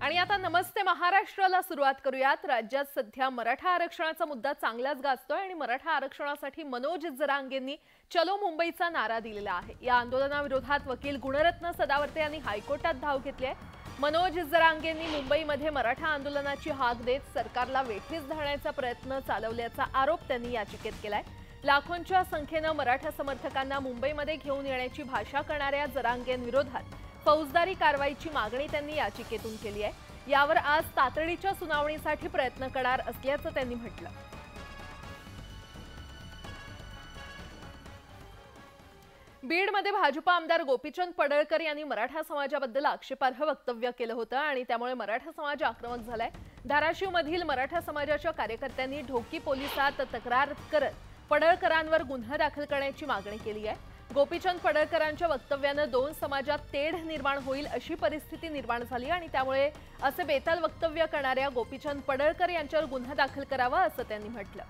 आणि आता नमस्ते महाराष्ट्राला सुरुवात करूयात। राज्यात सध्या मराठा आरक्षणाचा मुद्दा चांगलाच गाजतोय आणि मराठा आरक्षणासाठी मनोज जरांगेंनी चलो मुंबईचा नारा दिलेला आहे। या आंदोलनाविरोधात वकील गुणरत्न सदावर्ते यांनी हायकोर्टात धाव घेतली आहे। मनोज जरांगेंनी मुंबईमध्ये मराठा आंदोलनाची हाक देत सरकारला वेठीस धरण्याचा प्रयत्न चालवल्याचा आरोप त्यांनी याचिकेत केलाय। लाखोंच्या संख्येने मराठा समर्थकांना मुंबईमध्ये घेऊन येण्याची भाषा करणाऱ्या जरांगेंविरोधात फौजदारी कारवाईची मागणी त्यांनी याचिकेतून केली आहे। यावर आज तातडीच्या सुनावणीसाठी प्रयत्न करणार असल्याचं त्यांनी म्हटलं। बीडमध्ये भाजप आमदार गोपीचंद पडळकर यांनी मराठा समाजाबद्दल आक्षेपार्ह वक्तव्य केलं होतं आणि त्यामुळे मराठा समाज आक्रमक झालाय। धाराशिवमधील मराठा समाजाच्या कार्यकर्त्यांनी ढोकी पोलिसात तक्रार करत पडळकरांवर गुन्हा दाखल करण्याची मागणी केली आहे। गोपीचंद पडळकरांच्या वक्तव्याने दोन समाजात तेढ निर्माण होईल अशी परिस्थिती निर्माण झाली आणि त्यामुळे असे बेताल वक्तव्य करणाऱ्या गोपीचंद पडळकर यांच्यावर गुन्हा दाखल करावा असं त्यांनी म्हटलं।